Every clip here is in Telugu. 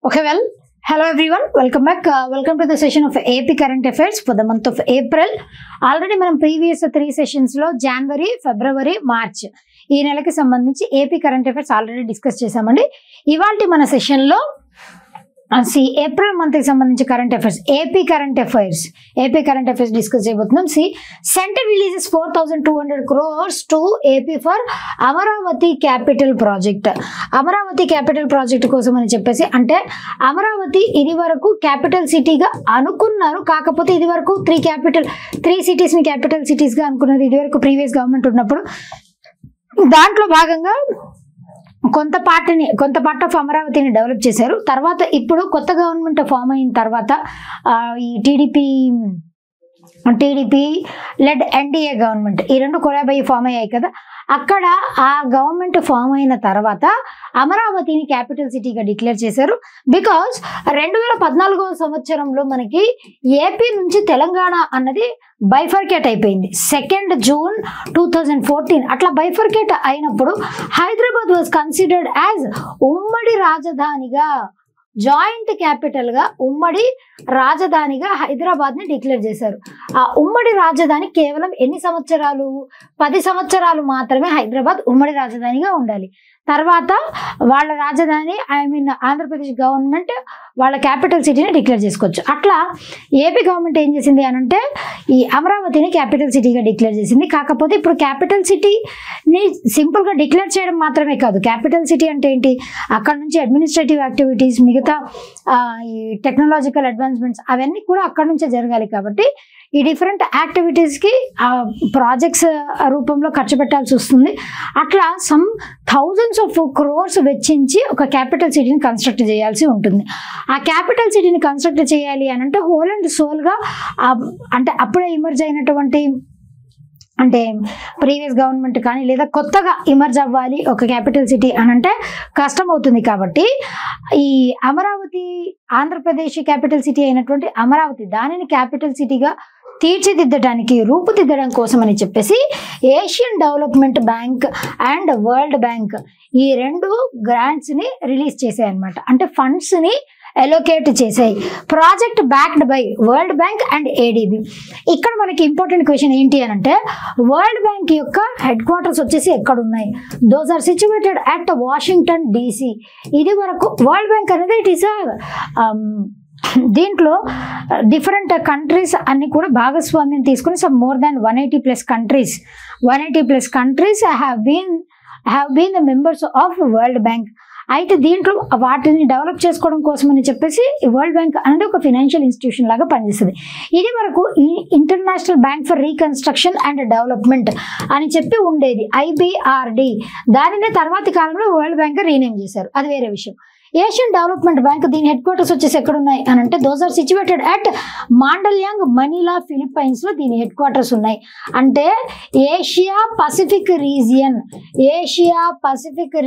Okay, well, hello everyone. Welcome back. Welcome to the session of AP Current Affairs for the month of April. Already మనం previous 3 sessions లో January, February, March ఈ నెలకి సంబంధించి AP Current Affairs already discuss చేసామండి. ఇవాల్టి మన సెషన్ లో ఏప్రిల్ మంత్ కి సంబంధించి current affairs AP current affairs discuss చేయబోతున్నాం. Centre releases 4,200 crores to AP for Amaravati capital project కోసం అని చెప్పేసి, అంటే అమరావతి ఇది వరకు క్యాపిటల్ సిటీగా అనుకున్నారు, కాకపోతే ఇది వరకు త్రీ సిటీస్ ని క్యాపిటల్ సిటీస్ గా అనుకున్నారు ఇది వరకు ప్రీవియస్ గవర్నమెంట్ ఉన్నప్పుడు. దాంట్లో భాగంగా కొంత పార్ట్ ఆఫ్ అమరావతిని డెవలప్ చేశారు. తర్వాత ఇప్పుడు కొత్త గవర్నమెంట్ ఫామ్ అయిన తర్వాత ఈ టీడీపీ లెడ్ ఎన్డీఏ గవర్నమెంట్ ఈ రెండు కొలాబ్ అయ్యి ఫామ్ అయ్యాయి కదా. అక్కడ ఆ గవర్నమెంట్ ఫామ్ అయిన తర్వాత అమరావతిని క్యాపిటల్ సిటీగా డిక్లేర్ చేశారు. బికాస్ 2014వ సంవత్సరంలో మనకి ఏపీ నుంచి తెలంగాణ అన్నది బైఫర్కేట్ అయిపోయింది. 2 June 2014 అట్లా బైఫర్కేట్ అయినప్పుడు హైదరాబాద్ వాజ్ కన్సిడర్డ్ యాజ్ ఉమ్మడి రాజధానిగా, జాయింట్ క్యాపిటల్ గా ఉమ్మడి రాజధానిగా హైదరాబాద్ ని డిక్లేర్ చేశారు. ఆ ఉమ్మడి రాజధాని కేవలం ఎన్ని సంవత్సరాలు? 10 సంవత్సరాలు మాత్రమే హైదరాబాద్ ఉమ్మడి రాజధానిగా ఉండాలి. తర్వాత వాళ్ళ రాజధాని ఆంధ్రప్రదేశ్ గవర్నమెంట్ వాళ్ళ క్యాపిటల్ సిటీని డిక్లేర్ చేసుకోవచ్చు. అట్లా ఏపీ గవర్నమెంట్ ఏం చేసింది అని అంటే ఈ అమరావతిని క్యాపిటల్ సిటీగా డిక్లేర్ చేసింది. కాకపోతే ఇప్పుడు క్యాపిటల్ సిటీని సింపుల్గా డిక్లేర్ చేయడం మాత్రమే కాదు, క్యాపిటల్ సిటీ అంటే ఏంటి, అక్కడ నుంచి అడ్మినిస్ట్రేటివ్ యాక్టివిటీస్, మిగతా ఈ టెక్నాలజికల్ అడ్వాన్స్మెంట్స్ అవన్నీ కూడా అక్కడ నుంచే జరగాలి. కాబట్టి ఈ డిఫరెంట్ యాక్టివిటీస్కి ప్రాజెక్ట్స్ రూపంలో ఖర్చు పెట్టాల్సి వస్తుంది. అట్లా సమ్ thousands of crores వెచ్చించి ఒక క్యాపిటల్ సిటీని కన్స్ట్రక్ట్ చేయాల్సి ఉంటుంది. ఆ క్యాపిటల్ సిటీని కన్స్ట్రక్ట్ చేయాలి అని అంటే హోల్ అండ్ సోల్గా అంటే అప్పుడే ఇమర్జ్ అయినటువంటి, అంటే ప్రీవియస్ గవర్నమెంట్ కానీ లేదా కొత్తగా ఇమర్జ్ అవ్వాలి ఒక క్యాపిటల్ సిటీ అని అంటే కష్టం అవుతుంది. కాబట్టి ఈ అమరావతి ఆంధ్రప్రదేశ్ క్యాపిటల్ సిటీ అయినటువంటి అమరావతి దానిని క్యాపిటల్ సిటీగా రూపుదిద్దడం కోసం అని చెప్పేసి Asian development bank and world bank ఈ రెండు గ్రాంట్స్ ని రిలీజ్ చేశాయి అన్నమాట. అంటే ఫండ్స్ ని అలోకేట్ చేసాయి. Project backed by World Bank and ADB. ఇక్కడ మనకి ఇంపార్టెంట్ క్వశ్చన్ ఏంటి అని అంటే వరల్డ్ బ్యాంక్ యొక్క హెడ్ క్వార్టర్స్ వచ్చేసి ఎక్కడ ఉన్నాయి? Those are situated at Washington DC. ఇది వరకు వరల్డ్ బ్యాంక్ అనేది ఇట్ ఈస్ దీంట్లో డిఫరెంట్ కంట్రీస్ అన్ని కూడా భాగస్వామ్యం తీసుకుని more than 180 plus countries have been the members of World Bank. అయితే దీంట్లో వాటిని డెవలప్ చేసుకోవడం కోసం అని చెప్పేసి వరల్డ్ బ్యాంక్ అనేది ఒక ఫినాన్షియల్ ఇన్స్టిట్యూషన్ లాగా పనిచేస్తుంది. ఇది వరకు international bank for reconstruction and development అని చెప్పి ఉండేది, IBRD. దానినే తర్వాతి కాలంలో వరల్డ్ బ్యాంక్ రీనేమ్ చేశారు, అది వేరే విషయం. ఏషియన్ డెవలప్మెంట్ బ్యాంక్ దీని హెడ్ క్వార్టర్స్ వచ్చేసి ఎక్కడ ఉన్నాయి అని అంటే those are situated at Mandaluyong, Manila, Philippines లో దీని హెడ్ క్వార్టర్స్ ఉన్నాయి. అంటే ఏషియా పసిఫిక్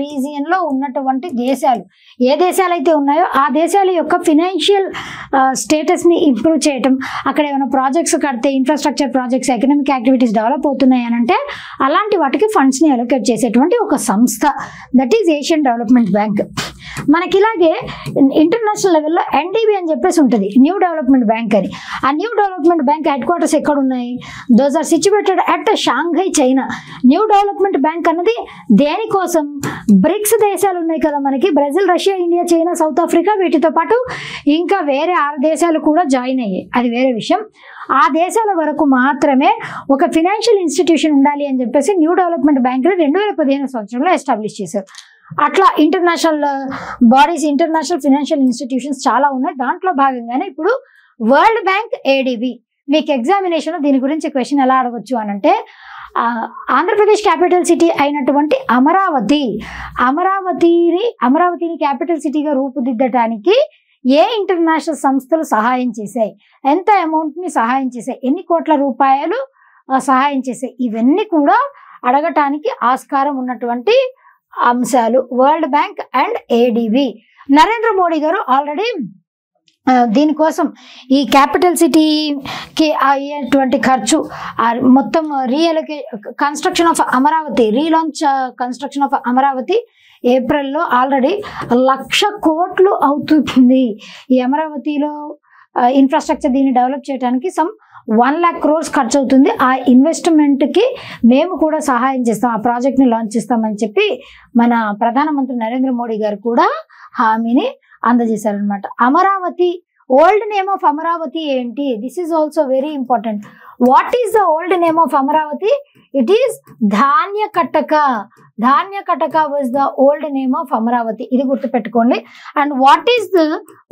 రీజియన్ లో ఉన్నటువంటి దేశాలు ఏ దేశాలు అయితే ఉన్నాయో ఆ దేశాల యొక్క ఫినాన్షియల్ స్టేటస్ ని ఇంప్రూవ్ చేయటం, అక్కడ ఏమైనా ప్రాజెక్ట్స్ కడితే infrastructure projects, economic activities develop అవుతున్నాయి అని అంటే అలాంటి వాటికి ఫండ్స్ ని అలొకేట్ చేసేటువంటి ఒక సంస్థ, that is Asian development bank. మనకి ఇలాగే ఇంటర్నేషనల్ లెవెల్లో NDB అని చెప్పేసి ఉంటుంది, న్యూ డెవలప్మెంట్ బ్యాంక్ అని. ఆ new development bank headquarters ఎక్కడ ఉన్నాయి? Those are situated at Shanghai, China. New development bank అన్నది దేనికోసం? బ్రిక్స్ దేశాలు ఉన్నాయి కదా మనకి, Brazil, Russia, India, China, South Africa, వీటితో పాటు ఇంకా వేరే 6 దేశాలు కూడా జాయిన్ అయ్యాయి, అది వేరే విషయం. ఆ దేశాల వరకు మాత్రమే ఒక ఫినాన్షియల్ ఇన్స్టిట్యూషన్ ఉండాలి అని చెప్పేసి న్యూ డెవలప్మెంట్ బ్యాంక్ 2015 సంవత్సరంలో ఎస్టాబ్లిష్ చేశారు. అట్లా international bodies, international financial institutions చాలా ఉన్నాయి. దాంట్లో భాగంగానే ఇప్పుడు వరల్డ్ బ్యాంక్, ADB. మీకు ఎగ్జామినేషన్ దీని గురించి క్వశ్చన్ ఎలా అడగొచ్చు అని అంటే ఆంధ్రప్రదేశ్ క్యాపిటల్ సిటీ అయినటువంటి అమరావతిని క్యాపిటల్ సిటీగా రూపుదిద్దటానికి ఏ ఇంటర్నేషనల్ సంస్థలు సహాయం చేశాయి, ఎంత అమౌంట్ని సహాయం చేశాయి, ఎన్ని కోట్ల రూపాయలు సహాయం చేశాయి, ఇవన్నీ కూడా అడగటానికి ఆస్కారం ఉన్నటువంటి అంశాలు world Bank and ADB. Narendra Modi గారు ఆల్రెడీ దీనికోసం ఈ క్యాపిటల్ సిటీకి అయ్యేటువంటి ఖర్చు మొత్తం construction of Amaravati, relaunch construction of Amaravati ఏప్రిల్లో ఆల్రెడీ 1,00,000 కోట్లు అవుతుంది. ఈ అమరావతిలో ఇన్ఫ్రాస్ట్రక్చర్ దీన్ని డెవలప్ చేయడానికి 1,00,000 crores ఖర్చు అవుతుంది. ఆ ఇన్వెస్ట్మెంట్కి మేము కూడా సహాయం చేస్తాం, ఆ ప్రాజెక్ట్ని లాంచ్ చేస్తామని చెప్పి మన ప్రధానమంత్రి నరేంద్ర మోడీ గారు కూడా హామీని అందజేశారనమాట. Amaravati old name of Amaravati ఏంటి? This is also very important. What is the old name of Amaravati? It is Dhanyakataka. Dhanyakataka was the old name of Amaravati. ఇది గుర్తుపెట్టుకోండి. And what is the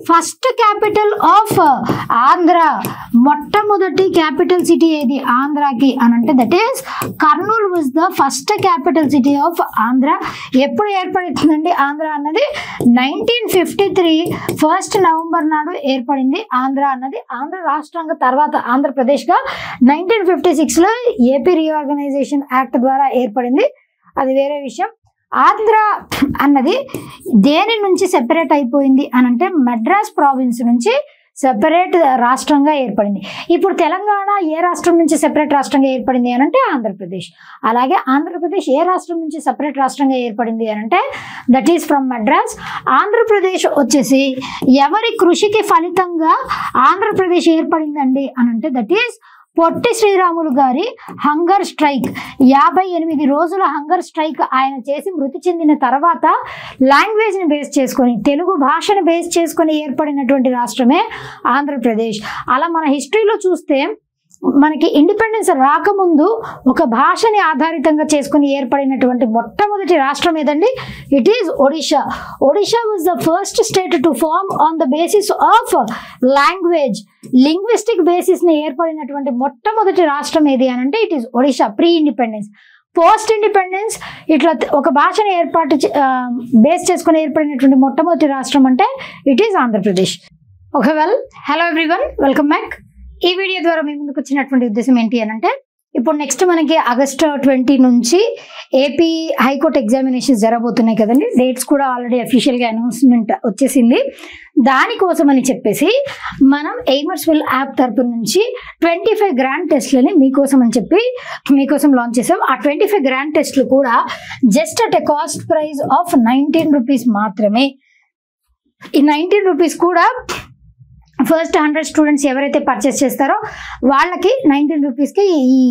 first capital of Andhra? మొట్టమొదటి క్యాపిటల్ సిటీ ఏది ఆంధ్రాకి అని అంటే that is Kurnool was the first capital city of Andhra. ఎప్పుడు ఏర్పడుతుందండి ఆంధ్ర అన్నది? 1953 1 నవంబర్ నాడు ఏర్పడింది ఆంధ్ర అన్నది. ఆంధ్ర రాష్ట్రంగా తర్వాత ఆంధ్రప్రదేశ్గా 1956లో ఏపీ రీఆర్గనైజేషన్ యాక్ట్ ద్వారా ఏర్పడింది, అది వేరే విషయం. ఆంధ్ర అన్నది దేని నుంచి సెపరేట్ అయిపోయింది అని అంటే మద్రాస్ ప్రావిన్స్ నుంచి సెపరేట్ రాష్ట్రంగా ఏర్పడింది. ఇప్పుడు తెలంగాణ ఏ రాష్ట్రం నుంచి సెపరేట్ రాష్ట్రంగా ఏర్పడింది అని అంటే ఆంధ్రప్రదేశ్. అలాగే ఆంధ్రప్రదేశ్ ఏ రాష్ట్రం నుంచి సెపరేట్ రాష్ట్రంగా ఏర్పడింది అని అంటే that is from Madras. Andhra Pradesh వచ్చేసి ఎవరి కృషికి ఫలితంగా ఆంధ్రప్రదేశ్ ఏర్పడిందండి అని అంటే దట్ ఈస్ పొట్టి శ్రీరాములు గారి హంగర్ స్ట్రైక్. 58 రోజుల హంగర్ స్ట్రైక్ ఆయన చేసి మృతి చెందిన తర్వాత లాంగ్వేజ్ని బేస్ చేసుకొని, తెలుగు భాషను బేస్ చేసుకొని ఏర్పడినటువంటి రాష్ట్రమే ఆంధ్రప్రదేశ్. అలా మన హిస్టరీలో చూస్తే మనకి ఇండిపెండెన్స్ రాకముందు ఒక భాషని ఆధారితంగా చేసుకుని ఏర్పడినటువంటి మొట్టమొదటి రాష్ట్రం ఏదండి? It is Odisha. Odisha was the first state to form on the basis of language. Linguistic బేసిస్ని ఏర్పడినటువంటి మొట్టమొదటి రాష్ట్రం ఏది అని అంటే it is Odisha. Pre independence. Post independence ఇట్లా ఒక భాషని బేస్ చేసుకుని ఏర్పడినటువంటి మొట్టమొదటి రాష్ట్రం అంటే it is Andhra Pradesh. Okay, hello everyone, welcome back. ఈ వీడియో ద్వారా మీ ముందుకు వచ్చినటువంటి ఉద్దేశం ఏంటి అని అంటే ఇప్పుడు నెక్స్ట్ మనకి ఆగస్టు 20 నుంచి ఏపీ హైకోర్టు ఎగ్జామినేషన్స్ జరగబోతున్నాయి కదండి. డేట్స్ కూడా ఆల్రెడీ అఫీషియల్గా అనౌన్స్మెంట్ వచ్చేసింది. దానికోసం అని చెప్పేసి మనం ఎయిమర్స్విల్ యాప్ తరపు నుంచి 25 గ్రాండ్ టెస్ట్లని మీకోసం అని చెప్పి మీకోసం లాంచ్ చేసాం. ఆ 25 గ్రాండ్ టెస్ట్లు కూడా just at a cost price of 19 rupees మాత్రమే. ఈ 19 రూపీస్ కూడా ఫస్ట్ 100 స్టూడెంట్స్ ఎవరైతే పర్చేస్ చేస్తారో వాళ్ళకి 19 రూపీస్కి ఈ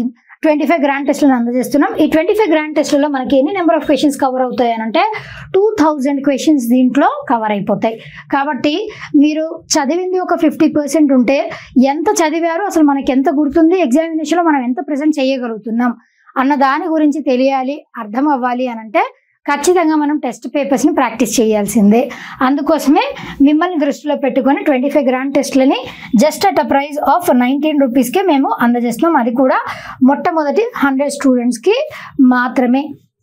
25 గ్రాండ్ టెస్ట్లను అందజేస్తున్నాం. ఈ 25 గ్రాండ్ టెస్ట్లలో మనకి ఎన్ని నెంబర్ ఆఫ్ క్వశ్చన్స్ కవర్ అవుతాయి అని అంటే 2000 క్వశ్చన్స్ దీంట్లో కవర్ అయిపోతాయి. కాబట్టి మీరు చదివింది ఒక 50% ఉంటే ఎంత చదివారో అసలు మనకి ఎంత గుర్తుంది, ఎగ్జామినేషన్లో మనం ఎంత ప్రజెంట్ చేయగలుగుతున్నాం అన్న దాని గురించి తెలియాలి, అర్థం అవ్వాలి అని అంటే ఖచ్చితంగా మనం టెస్ట్ పేపర్స్ని ప్రాక్టీస్ చేయాల్సిందే. అందుకోసమే మిమ్మల్ని దృష్టిలో పెట్టుకొని 25 గ్రాండ్ టెస్ట్లని just at a price of 19 రూపీస్కే మేము అందజేస్తున్నాం. అది కూడా మొట్టమొదటి 100 స్టూడెంట్స్కి మాత్రమే.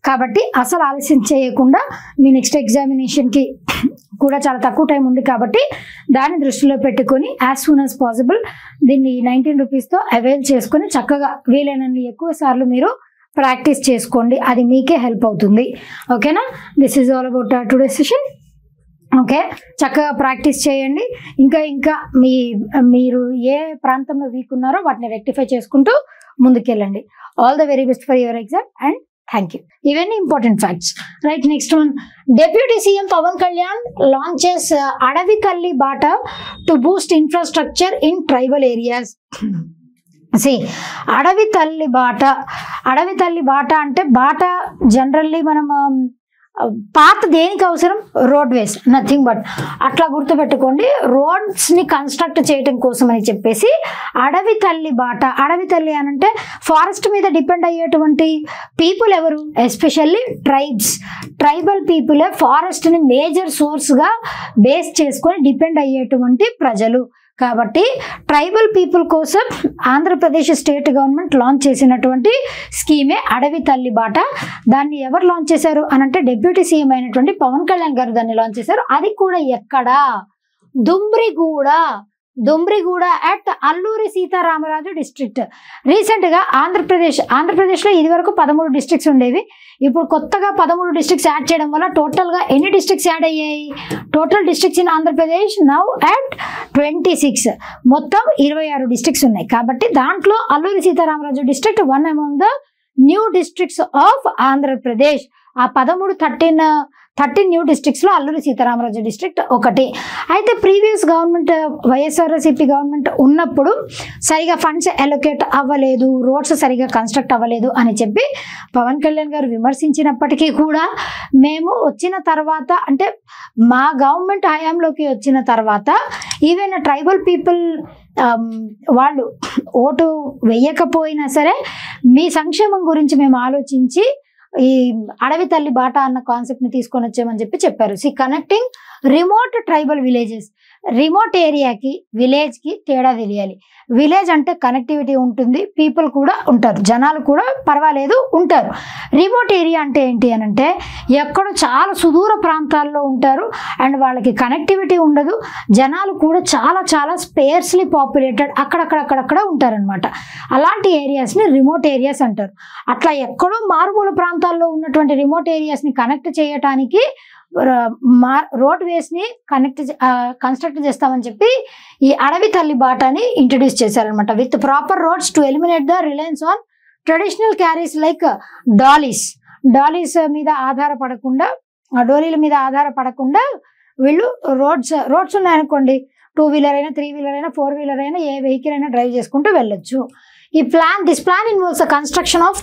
కాబట్టి అసలు ఆలస్యం చేయకుండా మీ నెక్స్ట్ ఎగ్జామినేషన్కి కూడా చాలా తక్కువ టైం ఉంది కాబట్టి దాన్ని దృష్టిలో పెట్టుకొని యాజ్ సూన్ యాజ్ పాసిబుల్ దీన్ని 19 రూపీస్తో అవైల్ చేసుకొని చక్కగా వీలైనన్ని ఎక్కువ సార్లు మీరు ప్రాక్టీస్ చేసుకోండి. అది మీకే హెల్ప్ అవుతుంది. ఓకేనా? This is all about today session. Okay, చక్కగా ప్రాక్టీస్ చేయండి. ఇంకా మీరు ఏ ప్రాంతంలో వీక్ ఉన్నారో వాటిని రెక్టిఫై చేసుకుంటూ ముందుకెళ్ళండి. All the very best for your exam and thank you. ఇవన్నీ important facts. Right, next one. Deputy CM Pawan Kalyan launches Adavi Thalli Bata to boost infrastructure in tribal areas. Adavi Thalli బాట అంటే బాట జనరల్లీ మనం పాత దేనికి అవసరం? Roadways, nothing but. అట్లా గుర్తుపెట్టుకోండి, రోడ్స్ని కన్స్ట్రక్ట్ చేయడం కోసం అని చెప్పేసి అడవి తల్లి బాట. అడవి తల్లి అని అంటే ఫారెస్ట్ మీద డిపెండ్ అయ్యేటువంటి పీపుల్ ఎవరు? ఎస్పెషల్లీ ట్రైబల్ పీపులే ఫారెస్ట్ని మేజర్ సోర్స్గా బేస్ చేసుకొని డిపెండ్ అయ్యేటువంటి ప్రజలు. కాబట్టి ట్రైబల్ పీపుల్ కోసం ఆంధ్రప్రదేశ్ స్టేట్ గవర్నమెంట్ లాంచ్ చేసినటువంటి స్కీమే అడవి తల్లి బాట. దాన్ని ఎవరు లాంచ్ చేశారు అని అంటే డిప్యూటీ సీఎం అయినటువంటి పవన్ కళ్యాణ్ గారు దాన్ని లాంచ్ చేశారు. అది కూడా ఎక్కడ? Dumriguda at Alluri Sitaramaraju district. రీసెంట్గా ఆంధ్రప్రదేశ్లో ఇది వరకు 13 డిస్ట్రిక్ట్స్ ఉండేవి. ఇప్పుడు కొత్తగా 13 డిస్ట్రిక్ట్స్ యాడ్ చేయడం వల్ల టోటల్గా ఎన్ని డిస్ట్రిక్ట్స్ యాడ్ అయ్యాయి? Total districts in Andhra Pradesh now at 26. మొత్తం 26 డిస్ట్రిక్ట్స్ ఉన్నాయి. కాబట్టి దాంట్లో Alluri Sitaramaraju district one among the new districts of Andhra Pradesh. ఆ 13 13 న్యూ డిస్ట్రిక్ట్స్లో అల్లూరి సీతారామరాజు డిస్ట్రిక్ట్ ఒకటి. అయితే ప్రీవియస్ గవర్నమెంట్ వైఎస్ఆర్సీపీ గవర్నమెంట్ ఉన్నప్పుడు సరిగా ఫండ్స్ అలొకేట్ అవ్వలేదు, రోడ్స్ సరిగా కన్స్ట్రక్ట్ అవ్వలేదు అని చెప్పి పవన్ కళ్యాణ్ గారు విమర్శించినప్పటికీ కూడా మేము వచ్చిన తర్వాత అంటే మా గవర్నమెంట్ హయాంలోకి వచ్చిన తర్వాత ఈవెన్ ట్రైబల్ పీపుల్ వాళ్ళు ఓటు వేయకపోయినా సరే మీ సంక్షేమం గురించి మేము ఆలోచించి ఈ అడవి తల్లి బాట అన్న కాన్సెప్ట్ని తీసుకొని వచ్చామని చెప్పారు. Connecting remote tribal villages, remote ఏరియాకి విలేజ్కి తేడా తెలియాలి. విలేజ్ అంటే కనెక్టివిటీ ఉంటుంది, పీపుల్ కూడా ఉంటారు, జనాలు కూడా పర్వాలేదు ఉంటారు. రిమోట్ ఏరియా అంటే ఏంటి అని అంటే ఎక్కడో చాలా సుదూర ప్రాంతాల్లో ఉంటారు అండ్ వాళ్ళకి కనెక్టివిటీ ఉండదు, జనాలు కూడా చాలా చాలా స్పేర్స్లీ పాపులేటెడ్ అక్కడక్కడ ఉంటారనమాట. అలాంటి ఏరియాస్ని రిమోట్ ఏరియాస్ అంటారు. అట్లా ఎక్కడో మారుమూల ప్రాంతాల్లో ఉన్నటువంటి రిమోట్ ఏరియాస్ని కనెక్ట్ చేయటానికి రోడ్ వేస్ని కన్స్ట్రక్ట్ చేస్తామని చెప్పి ఈ అడవి తల్లి బాటాని ఇంట్రడ్యూస్ చేశారనమాట. With proper roads to eliminate the Reliance on traditional carries like Dolly's మీద ఆధారపడకుండా, డోలీల మీద ఆధారపడకుండా వీళ్ళు రోడ్స్ ఉన్నాయనుకోండి, 2 వీలర్ అయినా 3 వీలర్ అయినా 4 వీలర్ అయినా ఏ వెహికల్ అయినా డ్రైవ్ చేసుకుంటూ వెళ్ళొచ్చు. This plan involves the construction of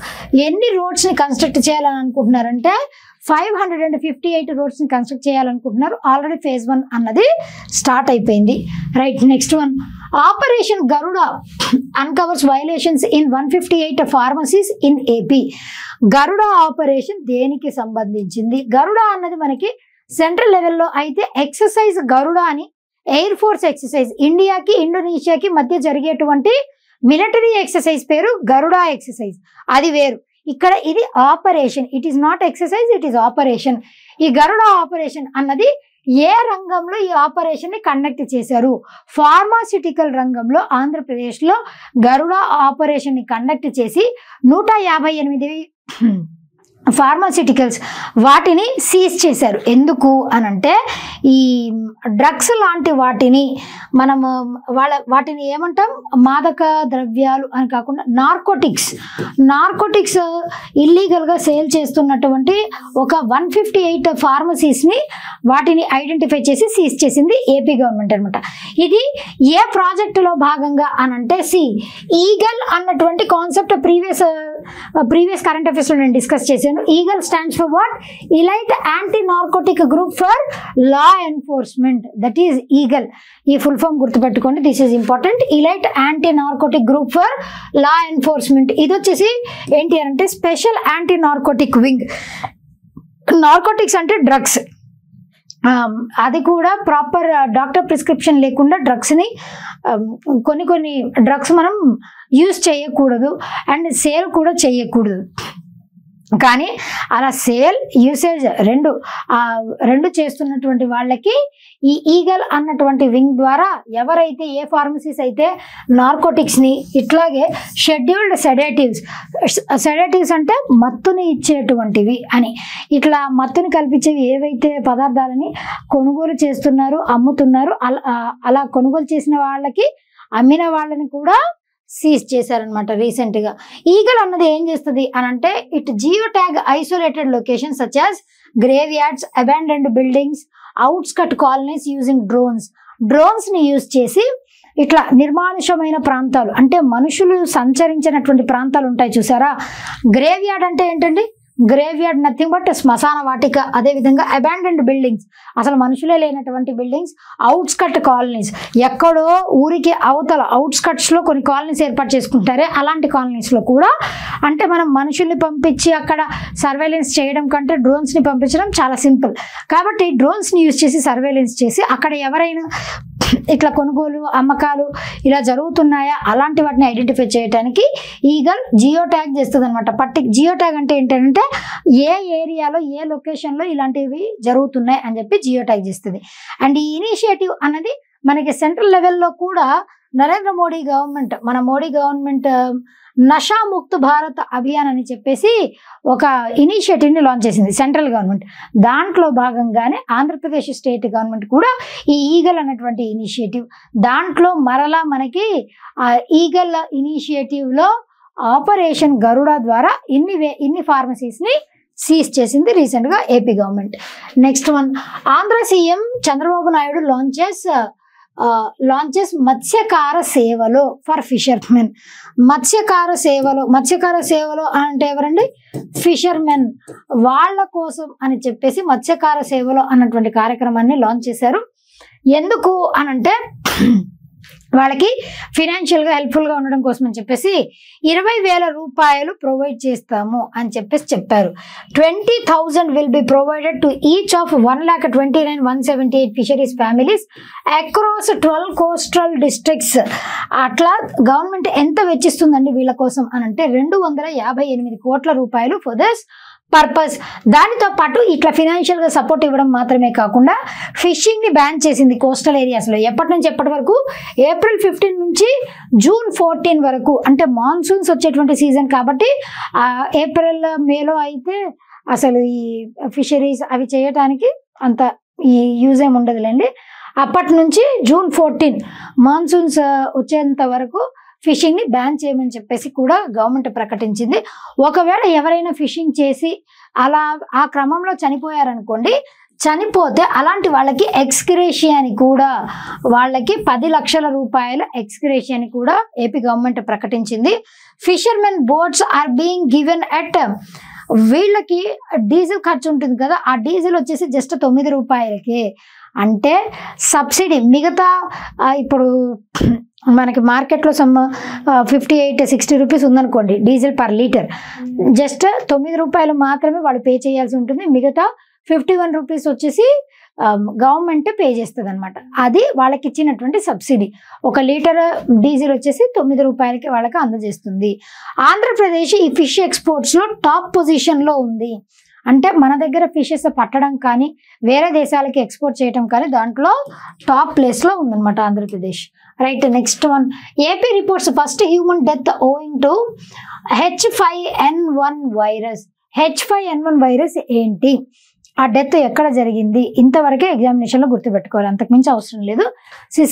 ఎన్ని రోడ్స్ని కన్స్ట్రక్ట్ చేయాలని అనుకుంటున్నారంటే 558 రోడ్స్ని కన్స్ట్రక్ట్ చేయాలనుకుంటున్నారు. ఆల్రెడీ phase 1 అన్నది స్టార్ట్ అయిపోయింది. Right, next one, operation Garuda uncovers violations in 158 pharmacies in AP. Garuda operation దేనికి సంబంధించింది? గరుడ అన్నది మనకి సెంట్రల్ లెవెల్లో అయితే ఎక్సర్సైజ్ గరుడ అని ఎయిర్ ఫోర్స్ ఎక్సర్సైజ్, ఇండియాకి ఇండోనేషియాకి మధ్య జరిగేటువంటి మిలిటరీ ఎక్సర్సైజ్ పేరు గరుడ ఎక్సర్సైజ్, అది వేరు. ఇక్కడ ఇది operation, it is not exercise, it is operation. ఈ గరుడ ఆపరేషన్ అన్నది ఏ రంగంలో ఈ ఆపరేషన్ ని కండక్ట్ చేశారు? ఫార్మాస్యూటికల్ రంగంలో ఆంధ్రప్రదేశ్లో గరుడ ఆపరేషన్ ని కండక్ట్ చేసి 158 ఫార్మాస్యూటికల్స్ వాటిని సీజ్ చేశారు. ఎందుకు అనంటే ఈ డ్రగ్స్ లాంటి వాటిని మనము వాటిని ఏమంటాం, మాదక ద్రవ్యాలు అని కాకుండా నార్కోటిక్స్ ఇల్లీగల్గా సేల్ చేస్తున్నటువంటి ఒక 158 ఫార్మసీస్ని వాటిని ఐడెంటిఫై చేసి సీజ్ చేసింది ఏపీ గవర్నమెంట్ అనమాట. ఇది ఏ ప్రాజెక్టులో భాగంగా అనంటే ఈగల్ అన్నటువంటి కాన్సెప్ట్ ప్రీవియస్ కరెంట్ అఫైర్స్లో నేను డిస్కస్ చేశాను. Eagle stands for what? Elite anti narcotic group for law enforcement, that is eagle. ఈ ఫుల్ ఫామ్ గుర్తుపెట్టుకోండి, this is important. Elite anti narcotic group for law enforcement. ఇది వచ్చేసి ఏంటి అంటే special anti narcotic wing. Narcotics అంటే డ్రగ్స్, అది కూడా ప్రాపర్ డాక్టర్ ప్రిస్క్రిప్షన్ లేకుండా డ్రగ్స్ని కొన్ని డ్రగ్స్ మనం యూజ్ చేయకూడదు అండ్ సేల్ కూడా చేయకూడదు. కానీ అలా సేల్ యూసేజ్ రెండు చేస్తున్నటువంటి వాళ్ళకి ఈ ఈగల్ అన్నటువంటి వింగ్ ద్వారా ఎవరైతే ఏ ఫార్మసీస్ అయితే నార్కోటిక్స్ని ఇట్లాగే షెడ్యూల్డ్ సెడేటివ్స్ అంటే మత్తుని ఇచ్చేటువంటివి అని, ఇట్లా మత్తుని కల్పించేవి ఏవైతే పదార్థాలని కొనుగోలు చేస్తున్నారు, అమ్ముతున్నారు, అలా కొనుగోలు చేసిన వాళ్ళకి అమ్మిన వాళ్ళని కూడా సీజ్ చేశారనమాట రీసెంట్గా. ఈగల్ అన్నది ఏం చేస్తుంది అనంటే it geo tag isolated location such as graveyards, abandoned buildings, outskirt colonies using డ్రోన్స్ని యూజ్ చేసి ఇట్లా నిర్మానుషమైన ప్రాంతాలు అంటే మనుషులు సంచరించినటువంటి ప్రాంతాలు ఉంటాయి చూసారా. గ్రేవ్ యార్డ్ అంటే ఏంటండి? గ్రేవ్ యార్డ్ నథింగ్ బట్ శ్మశాన వాటిక. అదేవిధంగా అబాండెండ్ బిల్డింగ్స్, అసలు మనుషులే లేనటువంటి బిల్డింగ్స్. అవుట్స్కట్ కాలనీస్, ఎక్కడో ఊరికి అవతల అవుట్స్కట్స్లో కొన్ని కాలనీస్ ఏర్పాటు చేసుకుంటారే అలాంటి కాలనీస్లో కూడా అంటే మనం మనుషుల్ని పంపించి అక్కడ సర్వేలెన్స్ చేయడం కంటే డ్రోన్స్ని పంపించడం చాలా సింపుల్. కాబట్టి డ్రోన్స్ని యూజ్ చేసి సర్వేలెన్స్ చేసి అక్కడ ఎవరైనా ఇట్లా కొనుగోలు అమ్మకాలు ఇలా జరుగుతున్నాయా అలాంటి వాటిని ఐడెంటిఫై చేయడానికి ఈగల్ జియో ట్యాగ్ చేస్తుంది అనమాట. జియో ట్యాగ్ అంటే ఏంటంటే ఏ ఏరియాలో ఏ లొకేషన్లో ఇలాంటివి జరుగుతున్నాయి అని చెప్పి జియో ట్యాగ్ చేస్తుంది. అండ్ ఈ ఇనిషియేటివ్ అన్నది మనకి సెంట్రల్ లెవెల్లో కూడా నరేంద్ర మోడీ గవర్నమెంట్, మన మోడీ గవర్నమెంట్ నషా ముక్త్ భారత్ అభియాన్ అని చెప్పేసి ఒక ఇనిషియేటివ్ని లాంచ్ చేసింది సెంట్రల్ గవర్నమెంట్. దాంట్లో భాగంగానే ఆంధ్రప్రదేశ్ స్టేట్ గవర్నమెంట్ కూడా ఈ ఈగల్ అనేటువంటి ఇనిషియేటివ్, దాంట్లో మరలా మనకి ఈగల్ ఇనిషియేటివ్లో ఆపరేషన్ గరుడ ద్వారా ఇన్ని ఫార్మసీస్ని సీజ్ చేసింది రీసెంట్గా AP government. Next one, Andhra CM Chandrababu Naidu launches మత్స్యకార సేవలో ఫర్ ఫిషర్మెన్. మత్స్యకార సేవలో అంటే ఎవరండి? ఫిషర్మెన్ వాళ్ళ కోసం అని చెప్పేసి మత్స్యకార సేవలో అన్నటువంటి కార్యక్రమాన్ని లాంచ్ చేశారు. ఎందుకు అనంటే వాళ్ళకి ఫినాన్షియల్గా హెల్ప్ఫుల్గా ఉండడం కోసం అని చెప్పేసి 20,000 రూపాయలు ప్రొవైడ్ చేస్తాము అని చెప్పేసి చెప్పారు. 20,000 will be provided to each of 1,29,178 fisheries families across 12 coastal districts. అట్లా గవర్నమెంట్ ఎంత వెచ్చిస్తుందండి వీళ్ళ కోసం అనంటే 258 కోట్ల రూపాయలు ఫర్ దిస్ పర్పస్. దానితో పాటు ఇట్లా ఫినాన్షియల్గా సపోర్ట్ ఇవ్వడం మాత్రమే కాకుండా ఫిషింగ్ని బ్యాన్ చేసింది కోస్టల్ ఏరియాస్లో. ఎప్పటి నుంచి ఎప్పటి వరకు? ఏప్రిల్ 15 నుంచి జూన్ 14 వరకు. అంటే మాన్సూన్స్ వచ్చేటువంటి సీజన్ కాబట్టి ఏప్రిల్ మేలో అయితే అసలు ఈ ఫిషరీస్ అవి చేయటానికి అంత ఈ యూజ్ ఏమి ఉండదులేండి. అప్పటి నుంచి జూన్ 14 మాన్సూన్స్ వచ్చేంత వరకు ఫిషింగ్ని బ్యాన్ చేయమని చెప్పేసి కూడా గవర్నమెంట్ ప్రకటించింది. ఒకవేళ ఎవరైనా ఫిషింగ్ చేసి అలా ఆ క్రమంలో చనిపోయారనుకోండి, చనిపోతే అలాంటి వాళ్ళకి ఎక్స్గ్రేషియాని కూడా వాళ్ళకి 10 లక్షల రూపాయల ఎక్స్గ్రేషియాని కూడా ఏపీ గవర్నమెంట్ ప్రకటించింది. Fishermen boats are being given at వీళ్ళకి డీజిల్ ఖర్చు ఉంటుంది కదా, ఆ డీజిల్ వచ్చేసి జస్ట్ 9 రూపాయలకే. అంటే సబ్సిడీ మిగతా ఇప్పుడు మనకి మార్కెట్లో 58-60 రూపీస్ ఉందనుకోండి డీజిల్ పర్ లీటర్, జస్ట్ 9 రూపాయలు మాత్రమే వాళ్ళు పే చేయాల్సి ఉంటుంది. మిగతా 51 రూపీస్ వచ్చేసి గవర్నమెంట్ పే చేస్తుంది అనమాట. అది వాళ్ళకి ఇచ్చినటువంటి సబ్సిడీ. 1 లీటర్ డీజిల్ వచ్చేసి 9 రూపాయలకి వాళ్ళకి అందజేస్తుంది. ఆంధ్రప్రదేశ్ ఈ ఫిష్ ఎక్స్పోర్ట్స్లో టాప్ పొజిషన్లో ఉంది. అంటే మన దగ్గర ఫిషెస్ పట్టడం కానీ వేరే దేశాలకి ఎక్స్పోర్ట్ చేయడం కానీ దాంట్లో టాప్ ప్లేస్లో ఉందన్నమాట Andhra Pradesh. Right, next one, AP reports first human death ఓయింగ్ to H5N1 virus. H5N1 virus ఏంటి, ఆ డెత్ ఎక్కడ జరిగింది, ఇంతవరకే ఎగ్జామినేషన్లో గుర్తుపెట్టుకోవాలి, అంతకుమించి అవసరం లేదు.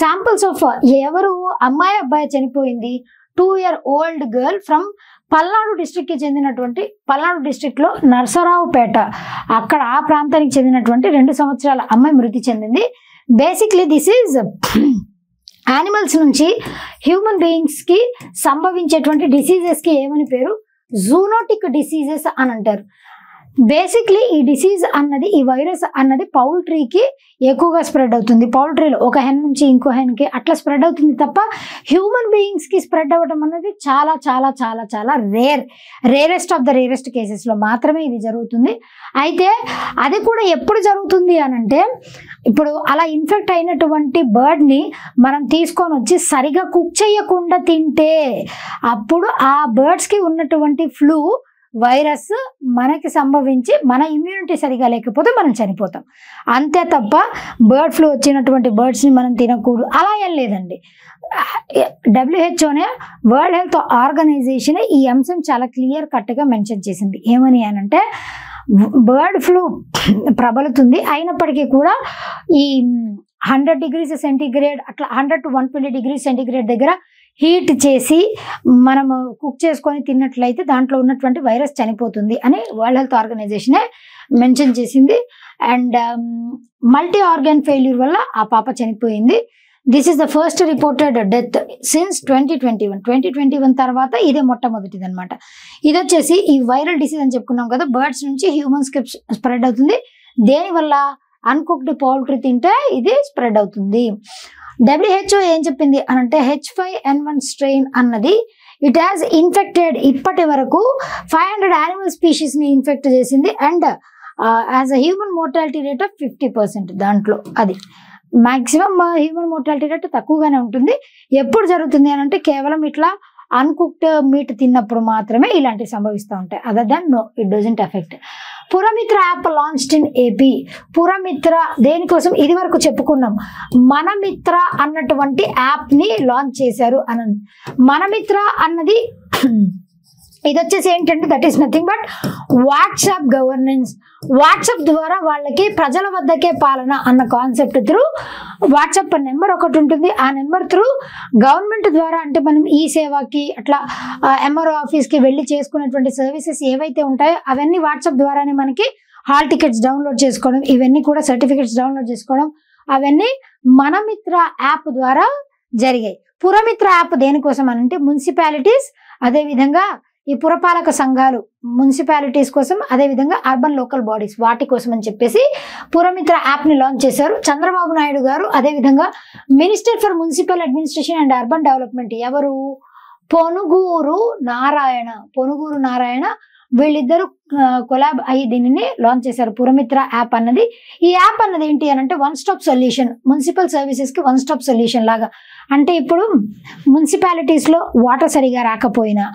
శాంపుల్స్ ఆఫ్ ఎవరు అమ్మాయి అబ్బాయి చనిపోయింది, 2-year-old గర్ల్ ఫ్రమ్ పల్నాడు డిస్ట్రిక్ట్కి చెందినటువంటి పల్నాడు డిస్ట్రిక్ట్లో నరసరావుపేట అక్కడ ఆ ప్రాంతానికి చెందినటువంటి 2 సంవత్సరాల అమ్మాయి మృతి చెందింది. బేసిక్లీ దిస్ ఈజ్ యానిమల్స్ నుంచి హ్యూమన్ బీయింగ్స్కి సంభవించేటువంటి డిసీజెస్కి ఏమని పేరు? జూనోటిక్ డిసీజెస్ అని అంటారు. బేసిక్లీ ఈ డిసీజ్ అన్నది, ఈ వైరస్ అన్నది పౌల్ట్రీకి ఎక్కువగా స్ప్రెడ్ అవుతుంది. పౌల్ట్రీలో ఒక హెన్ నుంచి ఇంకో హెన్కి అట్లా స్ప్రెడ్ అవుతుంది తప్ప హ్యూమన్ బీయింగ్స్కి స్ప్రెడ్ అవ్వడం అనేది చాలా చాలా చాలా చాలా రేరెస్ట్ ఆఫ్ ద రేరెస్ట్ కేసెస్లో మాత్రమే ఇది జరుగుతుంది. అయితే అది కూడా ఎప్పుడు జరుగుతుంది అనంటే, ఇప్పుడు అలా ఇన్ఫెక్ట్ అయినటువంటి బర్డ్ని మనం తీసుకొని వచ్చి సరిగా కుక్ చేయకుండా తింటే అప్పుడు ఆ బర్డ్స్కి ఉన్నటువంటి ఫ్లూ వైరస్ మనకి సంభవించి మన ఇమ్యూనిటీ సరిగా లేకపోతే మనం చనిపోతాం. అంతే తప్ప బర్డ్ ఫ్లూ వచ్చినటువంటి బర్డ్స్ని మనం తినకూడదు అలా ఏం లేదండి. WHOనే వరల్డ్ హెల్త్ ఆర్గనైజేషన్ ఈ అంశం చాలా క్లియర్ కట్గా మెన్షన్ చేసింది. ఏమని అనంటే, బర్డ్ ఫ్లూ ప్రబలుతుంది, అయినప్పటికీ కూడా ఈ 100 degrees సెంటీగ్రేడ్ అట్లా 100 to 120 degrees సెంటీగ్రేడ్ దగ్గర హీట్ చేసి మనము కుక్ చేసుకొని తిన్నట్లయితే దాంట్లో ఉన్నటువంటి వైరస్ చనిపోతుంది అని వరల్డ్ హెల్త్ ఆర్గనైజేషనే మెన్షన్ చేసింది. అండ్ మల్టీ ఆర్గాన్ ఫెయిల్యూర్ వల్ల ఆ పాప చనిపోయింది. This is the first reported death since 2021 తర్వాత ఇదే మొట్టమొదటిది అనమాట. ఇది వచ్చేసి ఈ వైరల్ డిసీజ్ అని చెప్పుకున్నాం కదా, బర్డ్స్ నుంచి హ్యూమన్స్కి స్ప్రెడ్ అవుతుంది. దేనివల్ల? అన్కుక్డ్ పౌల్ట్రీ తింటే ఇది స్ప్రెడ్ అవుతుంది. WHO ఏం చెప్పింది అనంటే, H5N1 స్ట్రెయిన్ అన్నది ఇట్ హ్యాస్ ఇన్ఫెక్టెడ్ ఇప్పటి వరకు 500 యానిమల్ స్పీషీస్ని ఇన్ఫెక్ట్ చేసింది. And as a human mortality rate of 50%. దాంట్లో అది మ్యాక్సిమం హ్యూమన్ మోర్టాలిటీ రేట్ తక్కువగానే ఉంటుంది. ఎప్పుడు జరుగుతుంది అని అంటే, కేవలం ఇట్లా అన్కుక్డ్ మీట్ తిన్నప్పుడు మాత్రమే ఇలాంటివి సంభవిస్తూ ఉంటాయి. Other than no, it doesn't effect. Puramitra app launched in AP. Puramitra దేనికోసం? ఇది వరకు చెప్పుకున్నాం, మనమిత్ర అన్నటువంటి యాప్ని లాంచ్ చేశారు అని. మనమిత్ర అన్నది ఇది వచ్చేసి ఏంటంటే that is nothing but WhatsApp governance. WhatsApp ద్వారా వాళ్ళకి ప్రజల వద్దకే పాలన అన్న కాన్సెప్ట్ త్రూ వాట్సాప్ నెంబర్ ఒకటి ఉంటుంది. ఆ నెంబర్ త్రూ గవర్నమెంట్ ద్వారా అంటే మనం ఈ సేవకి అట్లా ఎంఆర్ఓ ఆఫీస్కి వెళ్ళి చేసుకునేటువంటి సర్వీసెస్ ఏవైతే ఉంటాయో అవన్నీ వాట్సాప్ ద్వారానే మనకి హాల్ టికెట్స్ డౌన్లోడ్ చేసుకోవడం, ఇవన్నీ కూడా సర్టిఫికెట్స్ డౌన్లోడ్ చేసుకోవడం అవన్నీ మనమిత్ర యాప్ ద్వారా జరిగాయి. పురమిత్ర యాప్ దేనికోసం అంటే మున్సిపాలిటీస్, అదేవిధంగా ఈ పురపాలక సంఘాలు మున్సిపాలిటీస్ కోసం, అదేవిధంగా అర్బన్ లోకల్ బాడీస్ వాటి కోసం అని చెప్పేసి పురమిత్ర యాప్ని లాంచ్ చేశారు చంద్రబాబు నాయుడు గారు. అదేవిధంగా minister for municipal administration and urban development ఎవరు, పొనుగూరు నారాయణ వీళ్ళిద్దరు కొలాబ్ అయ్యి దీనిని లాంచ్ చేశారు పురమిత్ర యాప్ అన్నది. ఈ యాప్ అన్నది ఏంటి అని అంటే వన్ స్టాప్ సొల్యూషన్, మున్సిపల్ సర్వీసెస్కి వన్ స్టాప్ సొల్యూషన్ లాగా. అంటే ఇప్పుడు మున్సిపాలిటీస్లో వాటర్ సరిగా రాకపోయినా,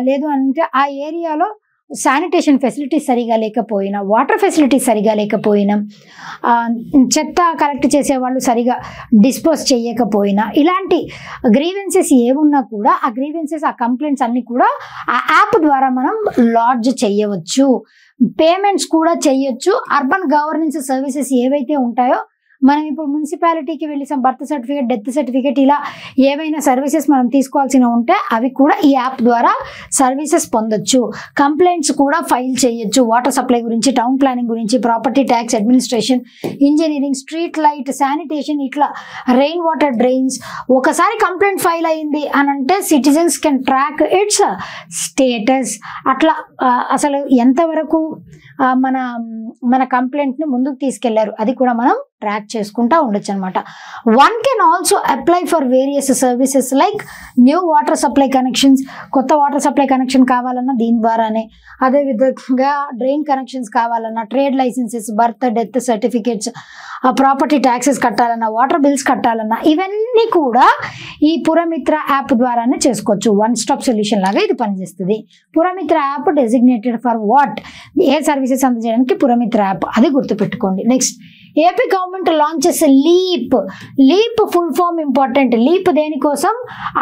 లేదు అంటే ఆ ఏరియాలో శానిటేషన్ ఫెసిలిటీస్ సరిగా లేకపోయినా, వాటర్ ఫెసిలిటీస్ సరిగా లేకపోయినా, చెత్త కలెక్ట్ చేసే వాళ్ళు సరిగా డిస్పోజ్ చేయకపోయినా, ఇలాంటి గ్రీవెన్సెస్ ఏమున్నా కూడా ఆ గ్రీవెన్సెస్ ఆ కంప్లైంట్స్ అన్ని కూడా ఆ యాప్ ద్వారా మనం లాడ్జ్ చేయవచ్చు, పేమెంట్స్ కూడా చేయొచ్చు. అర్బన్ గవర్నెన్స్ సర్వీసెస్ ఏవైతే ఉంటాయో మనం ఇప్పుడు మున్సిపాలిటీకి వెళ్ళి బర్త్ సర్టిఫికేట్, డెత్ సర్టిఫికేట్ ఇలా ఏవైనా సర్వీసెస్ మనం తీసుకోవాల్సి ఉంటే అవి కూడా ఈ యాప్ ద్వారా సర్వీసెస్ పొందొచ్చు. కంప్లైంట్స్ కూడా ఫైల్ చేయొచ్చు వాటర్ సప్లై గురించి, టౌన్ ప్లానింగ్ గురించి, property tax administration, engineering, street light, sanitation, ఇట్లా రెయిన్ వాటర్ డ్రైన్స్. ఒకసారి కంప్లైంట్ ఫైల్ అయింది అని అంటే citizens can track it's status. అట్లా అసలు ఎంతవరకు మన కంప్లైంట్ని ముందుకు తీసుకెళ్లారు అది కూడా మనం ట్రాక్ చేసుకుంటా ఉండొచ్చు అనమాట. One can also apply for various services like new water supply connections, కొత్త వాటర్ సప్లై కనెక్షన్ కావాలన్నా దీని ద్వారానే, అదేవిధంగా డ్రైన్ కనెక్షన్స్ కావాలన్నా, trade licences, birth death certificates, property taxes కట్టాలన్నా, వాటర్ బిల్స్ కట్టాలన్నా ఇవన్నీ కూడా ఈ పురమిత్ర యాప్ ద్వారానే చేసుకోవచ్చు. వన్ స్టాప్ సొల్యూషన్ లాగా ఇది పనిచేస్తుంది. Puramitra app designated for what, ఏ సర్వీసెస్ అందజేయడానికి పురమిత్ర యాప్, అది గుర్తుపెట్టుకోండి. Next AP government launches LEAP full form important. LEAP దేనికోసం,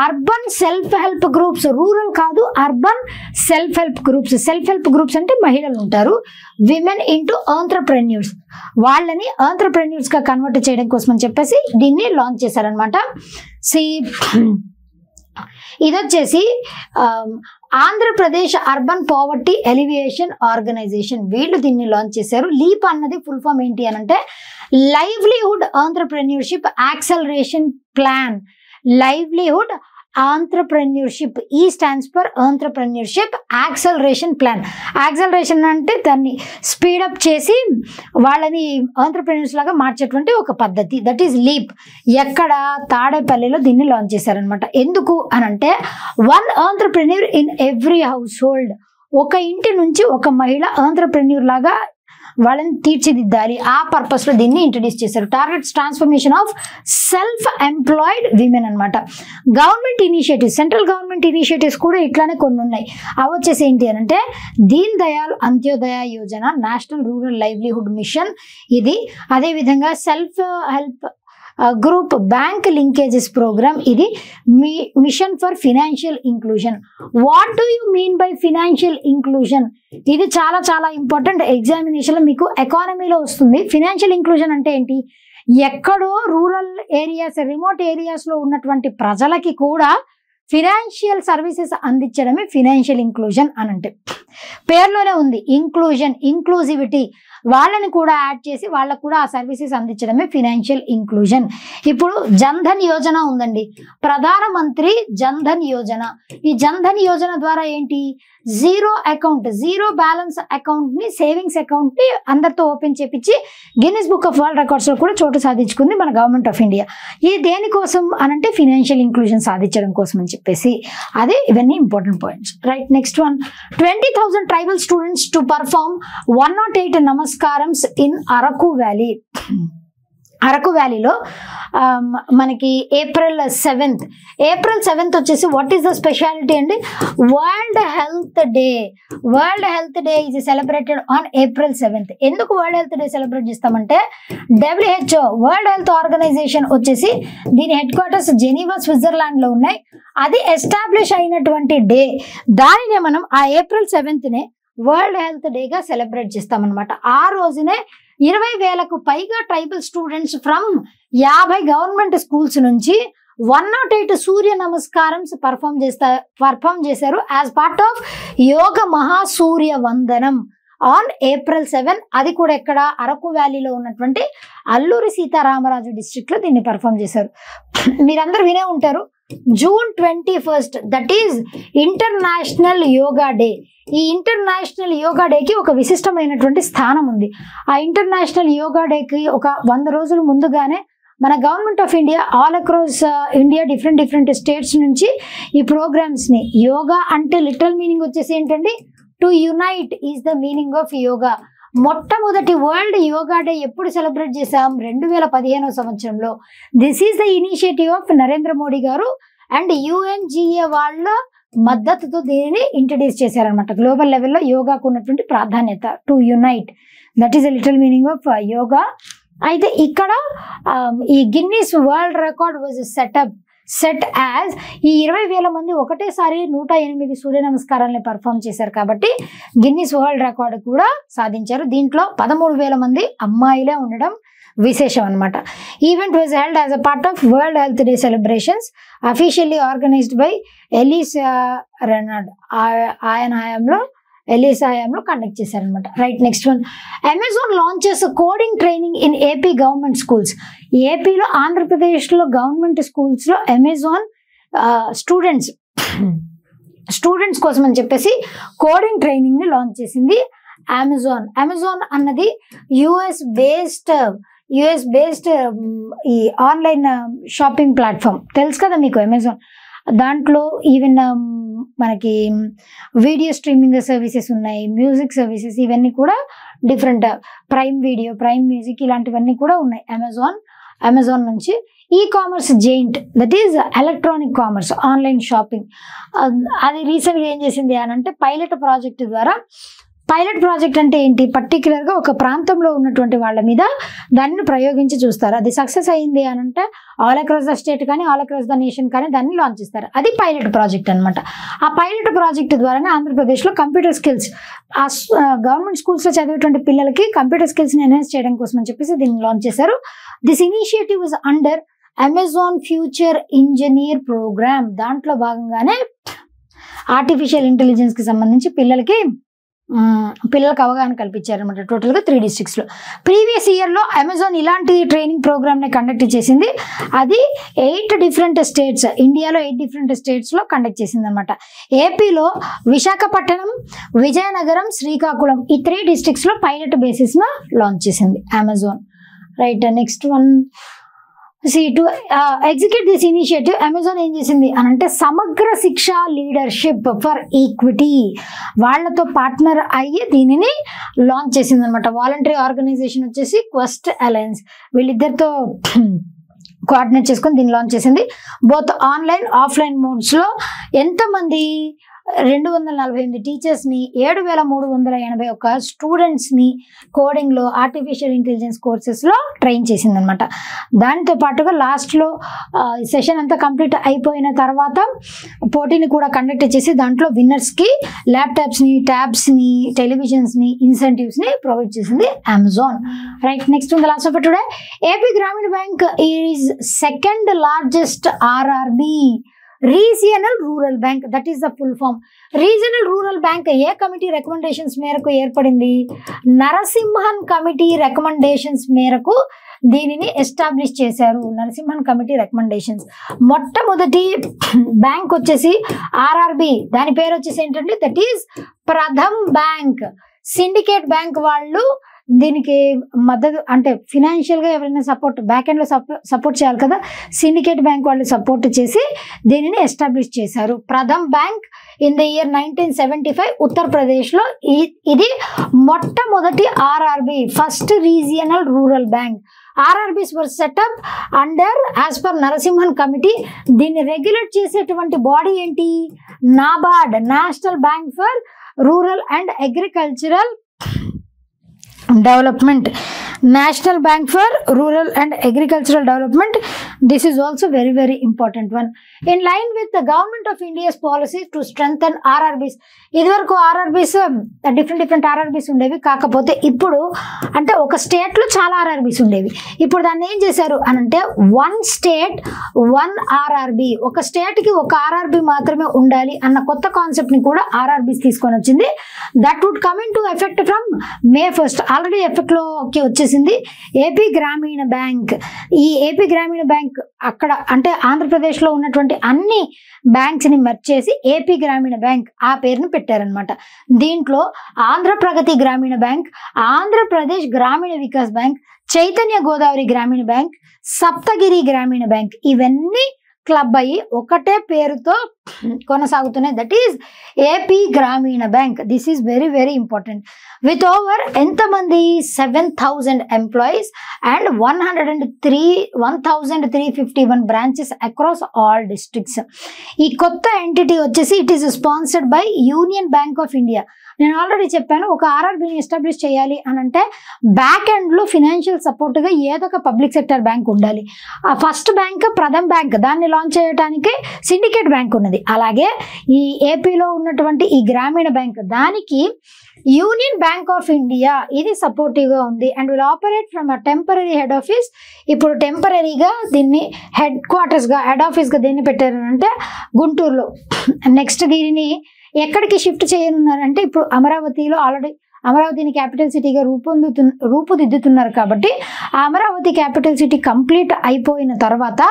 urban self help groups, rural కాదు urban self help groups. Self help groups అంటే మహిళలు ఉంటారు, విమెన్ ఇంటూ ఆంట్రప్రెన్యూర్స్, వాళ్ళని ఆంట్రప్రెన్యూర్స్ గా కన్వర్ట్ చేయడం కోసం అని చెప్పేసి దీన్ని లాంచ్ చేశారనమాట. ఇది వచ్చేసి Andhra Pradesh urban poverty alleviation organisation, వీళ్ళు దీన్ని లాంచ్ చేశారు. లీప్ అన్నది ఫుల్ ఫామ్ ఏంటి అని అంటే livelihood entrepreneurship acceleration plan. Livelihood entrepreneurship, E stands for entrepreneurship acceleration plan. Acceleration అంటే దాన్ని స్పీడప్ చేసి వాళ్ళని ఆంట్రప్రెన్యూర్స్ లాగా మార్చేటువంటి ఒక పద్ధతి, దట్ ఈస్ లీప్. ఎక్కడ, తాడేపల్లిలో దీన్ని లాంచ్ చేశారనమాట. ఎందుకు అనంటే one entrepreneur in every house hold, ఒక ఇంటి నుంచి ఒక మహిళ ఆంట్రప్రెన్యూర్ లాగా వాళ్ళని తీర్చిదిద్దాలి, ఆ పర్పస్ లో దీన్ని ఇంట్రడ్యూస్ చేశారు. Targets transformation of self employed women అనమాట. Government initiatives, central government initiatives కూడా ఇట్లానే కొన్ని ఉన్నాయి. అవి వచ్చేసి ఏంటి అని అంటే Deen Dayal Antyodaya Yojana, national rural livelihood mission ఇది, అదేవిధంగా self help group bank linkages programme ఇది, mission for financial inclusion. What do you mean by financial inclusion, ఇది చాలా చాలా ఇంపార్టెంట్, ఎగ్జామినేషన్లో మీకు ఎకానమీలో వస్తుంది. ఫినాన్షియల్ ఇంక్లూజన్ అంటే ఏంటి, ఎక్కడో రూరల్ ఏరియాస్, రిమోట్ ఏరియాస్లో ఉన్నటువంటి ప్రజలకి కూడా ఫినాన్షియల్ సర్వీసెస్ అందించడమే ఫినాన్షియల్ ఇంక్లూజన్ అని అంటే. పేర్లోనే ఉంది ఇంక్లూజన్, ఇంక్లూజివిటీ, వాళ్ళని కూడా యాడ్ చేసి వాళ్ళకు కూడా ఆ సర్వీసెస్ అందించడమే ఫినాన్షియల్ ఇంక్లూజన్. ఇప్పుడు జన్ధన్ యోజన ఉందండి, ప్రధానమంత్రి జన్ధన్ యోజన. ఈ జన్ధన్ యోజన ద్వారా ఏంటి, zero account, zero balance account ని, సేవింగ్స్ అకౌంట్ ని అందరితో ఓపెన్ చేపించి Guinness book of world records లో కూడా చోటు సాధించుకుంది మన గవర్నమెంట్ ఆఫ్ ఇండియా. ఇది దేనికోసం అనంటే ఫినాన్షియల్ ఇంక్లూజన్ సాధించడం కోసం అని చెప్పేసి, అదే ఇవన్నీ important points. Right, next one, 20,000 tribal students to perform 108 నమస్కారమ్స్ ఇన్ అరకు వ్యాలీ. అరకు వ్యాలీలో మనకి ఏప్రిల్ 7th వచ్చేసి వాట్ ఈస్ ద స్పెషాలిటీ అండి, world health day. World health day is celebrated on April 7th. ఎందుకు వరల్డ్ హెల్త్ డే సెలబ్రేట్ చేస్తామంటే WHO వరల్డ్ హెల్త్ ఆర్గనైజేషన్ వచ్చేసి దీని హెడ్ క్వార్టర్స్ జెనీవా, స్విట్జర్లాండ్ లో ఉన్నాయి. అది ఎస్టాబ్లిష్ అయినటువంటి డే, దానినే మనం ఆ April 7th వరల్డ్ హెల్త్ డేగా సెలబ్రేట్ చేస్తామన్నమాట. ఆ రోజునే 20,000కు పైగా tribal students from 50 government schools నుంచి 108 సూర్య నమస్కారమ్స్ పర్ఫామ్ చేశారు యాజ్ పార్ట్ ఆఫ్ యోగ మహాసూర్య వందనం ఆన్ April 7. అది కూడా ఎక్కడ, అరకు వ్యాలీలో ఉన్నటువంటి అల్లూరి సీతారామరాజు డిస్ట్రిక్ట్ లో దీన్ని పర్ఫామ్ చేశారు. మీరందరూ వినే ఉంటారు, June 21st that is international yoga day. ఈ ఇంటర్నేషనల్ యోగా డేకి ఒక విశిష్టమైనటువంటి స్థానం ఉంది. ఆ ఇంటర్నేషనల్ యోగా డేకి ఒక 100 రోజులు ముందుగానే మన government of India all across India different states నుంచి ఈ ప్రోగ్రామ్స్ని, యోగా అంటే లిటరల్ మీనింగ్ వచ్చేసి ఏంటండి, to unite is the meaning of yoga. మొట్టమొదటి వరల్డ్ యోగా డే ఎప్పుడు సెలబ్రేట్ చేసాం, 2015వ సంవత్సరంలో. This is the initiative of Narendra Modi గారు అండ్ UNGA వాళ్ళ మద్దతుతో దీనిని ఇంట్రడ్యూస్ చేశారనమాట. గ్లోబల్ లెవెల్లో యోగాకు ఉన్నటువంటి ప్రాధాన్యత, to unite, that is the little meaning of yoga. అయితే ఇక్కడ ఈ Guinness world record was set as ఈ 20,000 మంది ఒకటేసారి 108 సూర్య నమస్కారాలని పర్ఫామ్ చేశారు కాబట్టి గిన్నీస్ వరల్డ్ రికార్డ్ కూడా సాధించారు. దీంట్లో 13,000 మంది అమ్మాయిలే ఉండడం విశేషం అనమాట. Event was held as a part of world health day celebrations officially organised by ELISA Renard. ఆయన హయాంలో కండక్ట్ చేశారనమాట. Right, next one, Amazon launches coding training in AP government schools. ఏపీలో, ఆంధ్రప్రదేశ్లో గవర్నమెంట్ స్కూల్స్లో అమెజాన్ స్టూడెంట్స్ కోసం అని చెప్పేసి కోడింగ్ ట్రైనింగ్ని లాంచ్ చేసింది అమెజాన్ అన్నది యుఎస్ బేస్డ్ ఈ ఆన్లైన్ షాపింగ్ ప్లాట్ఫామ్, తెలుసు కదా మీకు అమెజాన్. దాంట్లో ఈవెన్ మనకి వీడియో స్ట్రీమింగ్ సర్వీసెస్ ఉన్నాయి, మ్యూజిక్ సర్వీసెస్, ఇవన్నీ కూడా different, prime video, prime music, ఇలాంటివన్నీ కూడా ఉన్నాయి అమెజాన్ నుంచి. E commerce giant, that is electronic commerce, online shopping, అది రీసెంట్గా ఏం చేసింది అని అంటే పైలట్ ప్రాజెక్ట్ అంటే ఏంటి, పర్టికులర్గా ఒక ప్రాంతంలో ఉన్నటువంటి వాళ్ళ మీద దాన్ని ప్రయోగించి చూస్తారు. అది సక్సెస్ అయింది అని అంటే ఆల్ అక్రాస్ ద స్టేట్ కానీ ఆల్ అక్రాస్ ద నేషన్ కానీ దాన్ని లాంచ్ చేస్తారు. అది పైలట్ ప్రాజెక్ట్ అనమాట. ఆ పైలట్ ప్రాజెక్ట్ ద్వారానే ఆంధ్రప్రదేశ్లో కంప్యూటర్ స్కిల్స్, ఆ గవర్నమెంట్ స్కూల్స్లో చదివేటువంటి పిల్లలకి కంప్యూటర్ స్కిల్స్ని ఎన్హాన్స్ చేయడం కోసం అని చెప్పేసి దీన్ని లాంచ్ చేశారు. This initiative is under Amazon future engineer programme. దాంట్లో భాగంగానే ఆర్టిఫిషియల్ ఇంటెలిజెన్స్కి సంబంధించి పిల్లలకు అవగాహన కల్పించారనమాట. టోటల్గా 3 డిస్ట్రిక్ట్స్లో. ప్రీవియస్ ఇయర్లో అమెజాన్ ఇలాంటి ట్రైనింగ్ ప్రోగ్రామ్ని కండక్ట్ చేసింది. అది 8 డిఫరెంట్ స్టేట్స్, ఇండియాలో 8 డిఫరెంట్ స్టేట్స్లో కండక్ట్ చేసింది అనమాట. ఏపీలో విశాఖపట్నం, విజయనగరం, శ్రీకాకుళం, ఈ 3 డిస్ట్రిక్ట్స్లో పైలట్ బేసిస్న లాంచ్ చేసింది Amazon. Right, next one, to execute this initiative Amazon ఏం చేసింది అని అంటే సమగ్ర శిక్ష లీడర్షిప్ ఫర్ ఈక్విటీ వాళ్ళతో పార్ట్నర్ అయ్యి దీనిని లాంచ్ చేసింది అనమాట. వాలంటరీ ఆర్గనైజేషన్ వచ్చేసి క్వెస్ట్ అలయన్స్, వీళ్ళిద్దరితో కోఆర్డినేట్ చేసుకొని దీన్ని లాంచ్ చేసింది. బోత్ ఆన్లైన్ ఆఫ్లైన్ మోడ్స్లో ఎంతమంది 248 టీచర్స్ని, 7,381 స్టూడెంట్స్ని కోడింగ్లో, ఆర్టిఫిషియల్ ఇంటెలిజెన్స్ కోర్సెస్లో ట్రైన్ చేసిందనమాట. దానితో పాటుగా లాస్ట్లో సెషన్ అంతా కంప్లీట్ అయిపోయిన తర్వాత పోటీని కూడా కండక్ట్ చేసి దాంట్లో విన్నర్స్కి ల్యాప్టాప్స్ని, ట్యాబ్స్ని, టెలివిజన్స్ని, ఇన్సెంటివ్స్ని ప్రొవైడ్ చేసింది అమెజాన్. రైట్, నెక్స్ట్ ఉంది last of today. AP Grameena bank is second largest RRB regional rural bank, that is the full form. Regional rural bank ఏ కమిటీ రికమెండేషన్స్ మేరకు ఏర్పడింది? నరసింహన్ కమిటీ రికమెండేషన్స్ మేరకు దీనిని ఎస్టాబ్లిష్ చేశారు. Narasimham committee recommendations. మొట్టమొదటి బ్యాంక్ వచ్చేసి ఆర్ఆర్బి, దాని పేరు వచ్చేసి ఏంటంటే that is Pratham bank. Syndicate bank వాళ్ళు దీనికి మద్దతు, అంటే ఫినాన్షియల్గా ఎవరైనా సపోర్ట్, బ్యాక్ ఎండ్లో సపోర్ట్ చేయాలి కదా, సిండికేట్ బ్యాంక్ వాళ్ళు సపోర్ట్ చేసి దీనిని ఎస్టాబ్లిష్ చేశారు. Prathama bank in the year 1975 ఉత్తరప్రదేశ్లో. ఇది మొట్టమొదటి RRB, first regional rural bank. RRBs were set up under as per Narasimhan committee. దీన్ని రెగ్యులేట్ చేసేటువంటి బాడీ ఏంటి? NABARD, national bank for rural and agricultural development. National bank for rural and agricultural development. This is also very very important one. In line with the government of India's policy to strengthen RRBs. ఇదివరకు ఆర్ఆర్బీస్ డిఫరెంట్ ఆర్ఆర్బీస్ ఉండేవి, కాకపోతే ఇప్పుడు అంటే ఒక స్టేట్లో చాలా ఆర్ఆర్బీస్ ఉండేవి. ఇప్పుడు దాన్ని ఏం చేశారు అని అంటే వన్ స్టేట్ వన్ ఆర్ఆర్బీ, ఒక స్టేట్కి ఒక ఆర్ఆర్బీ మాత్రమే ఉండాలి అన్న కొత్త కాన్సెప్ట్ని కూడా ఆర్ఆర్బీస్ తీసుకొని వచ్చింది. That would come in to effect from May 1st. Already ఎఫెక్ట్లోకి వచ్చేసింది. ఏపీ గ్రామీణ బ్యాంక్, ఈ ఏపీ గ్రామీణ బ్యాంక్ అక్కడ అంటే ఆంధ్రప్రదేశ్లో ఉన్నటువంటి అన్ని బ్యాంక్స్ని మెర్జ్ చేసి ఏపీ గ్రామీణ బ్యాంక్ ఆ పేరును పెట్టారనమాట. దీంట్లో ఆంధ్రప్రగతి గ్రామీణ బ్యాంక్, ఆంధ్రప్రదేశ్ గ్రామీణ వికాస్ బ్యాంక్, చైతన్య గోదావరి గ్రామీణ బ్యాంక్, సప్తగిరి గ్రామీణ బ్యాంక్ ఇవన్నీ క్లబ్ అయ్యి ఒకటే పేరుతో కొనసాగుతున్నాయి. That is AP Grameena bank. This is very very important. With over ఎంతమంది 7,000 employees and 1,351 branches across all districts. ఈ కొత్త ఎంటిటీ వచ్చేసి it is sponsored by union bank of India. నేను ఆల్రెడీ చెప్పాను, ఒక ఆర్ఆర్బీని ఎస్టాబ్లిష్ చేయాలి అని అంటే బ్యాక్ ఎండ్లో ఫినాన్షియల్ సపోర్ట్గా ఏదో ఒక పబ్లిక్ సెక్టర్ బ్యాంక్ ఉండాలి. ఆ ఫస్ట్ బ్యాంక్ ప్రథమ్ బ్యాంక్, దాన్ని లాంచ్ చేయడానికి సిండికేట్ బ్యాంక్ ఉన్నది. అలాగే ఈ ఏపీలో ఉన్నటువంటి ఈ గ్రామీణ బ్యాంక్ దానికి యూనియన్ బ్యాంక్ ఆఫ్ ఇండియా ఇది సపోర్టివ్గా ఉంది and will operate from a temporary head office. ఇప్పుడు టెంపరీగా దీన్ని హెడ్ ఆఫీస్గా దీన్ని పెట్టారంటే గుంటూరులో. నెక్స్ట్ దీనిని ఎక్కడికి షిఫ్ట్ చేయనున్నారంటే ఇప్పుడు అమరావతిలో ఆల్రెడీ అమరావతిని క్యాపిటల్ సిటీగా రూపుదిద్దుతున్నారు కాబట్టి ఆ అమరావతి క్యాపిటల్ సిటీ కంప్లీట్ అయిపోయిన తర్వాత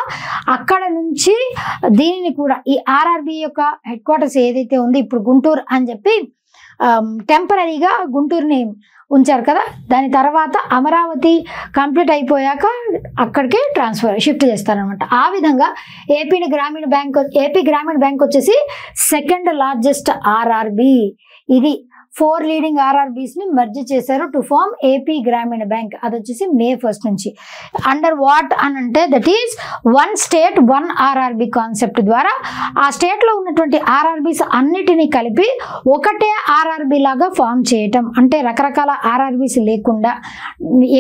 అక్కడ నుంచి దీనిని కూడా ఈ ఆర్ఆర్బీ యొక్క హెడ్ క్వార్టర్స్ ఏదైతే ఉందో ఇప్పుడు గుంటూరు అని చెప్పి టెంపరీగా గుంటూరుని ఉంచారు కదా, దాని తర్వాత అమరావతి కంప్లీట్ అయిపోయాక అక్కడికి షిఫ్ట్ చేస్తారనమాట. ఆ విధంగా ఏపీ గ్రామీణ బ్యాంక్ వచ్చేసి సెకండ్ లార్జెస్ట్ ఆర్ఆర్బీ. ఇది 4 లీడింగ్ ఆర్ఆర్బీస్ని మర్జ్ చేశారు to form AP Grameena bank. అది వచ్చేసి May 1st నుంచి. అండర్ వాట్ అని అంటే that is one state one RRB concept ద్వారా ఆ స్టేట్లో ఉన్నటువంటి ఆర్ఆర్బీస్ అన్నిటినీ కలిపి ఒకటే ఆర్ఆర్బీ లాగా ఫామ్ చేయటం. అంటే రకరకాల ఆర్ఆర్బీస్ లేకుండా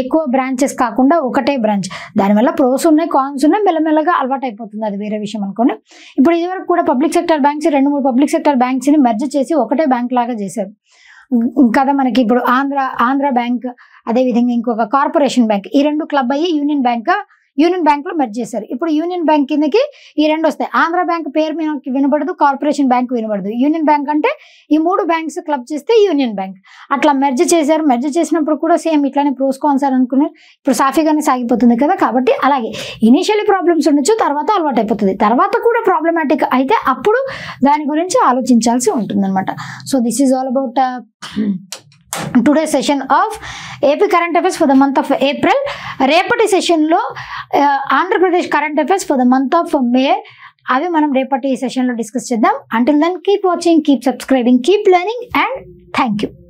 ఎక్కువ బ్రాంచెస్ కాకుండా ఒకటే బ్రాంచ్. దానివల్ల ప్రోస్ ఉన్నాయి, కాన్స్ ఉన్నాయి, మెల్లమెల్లగా అలవాటు అయిపోతుంది, అది వేరే విషయం అనుకోండి. ఇప్పుడు ఇదివరకు కూడా public sector banks 2-3 public sector బ్యాంక్స్ని మర్జ్ చేసి ఒకటే బ్యాంక్ లాగా చేశారు కదా. మనకి ఇప్పుడు ఆంధ్ర బ్యాంక్, అదేవిధంగా ఇంకొక కార్పొరేషన్ బ్యాంక్, ఈ 2 క్లబ్ అయ్యి యూనియన్ బ్యాంక్లో మెర్జ్ చేశారు. ఇప్పుడు యూనియన్ బ్యాంక్ కిందకి ఈ 2 వస్తాయి. ఆంధ్ర బ్యాంక్ పేరు మనకి వినబడదు, కార్పొరేషన్ బ్యాంక్ వినబడదు. యూనియన్ బ్యాంక్ అంటే ఈ 3 బ్యాంక్స్ క్లబ్ చేస్తే యూనియన్ బ్యాంక్. అట్లా మెర్జ్ చేశారు. మెర్జ్ చేసినప్పుడు కూడా సేమ్ ఇట్లానే ప్రోస్ కాన్స్ అనుకున్నారు. ఇప్పుడు సాఫీగానే సాగిపోతుంది కదా. కాబట్టి అలాగే ఇనిషియల్లీ ప్రాబ్లమ్స్ ఉండొచ్చు, తర్వాత అలవాటు అయిపోతుంది. తర్వాత కూడా ప్రాబ్లమాటిక్ అయితే అప్పుడు దాని గురించి ఆలోచించాల్సి ఉంటుందన్నమాట. So this is all about today's session of AP current affairs for the month of April. రేపటి సెషన్లో Andhra Pradesh current affairs for the month of May అవి మనం రేపటి సెషన్లో డిస్కస్ చేద్దాం. Until then, keep watching, keep subscribing, keep learning and thank you.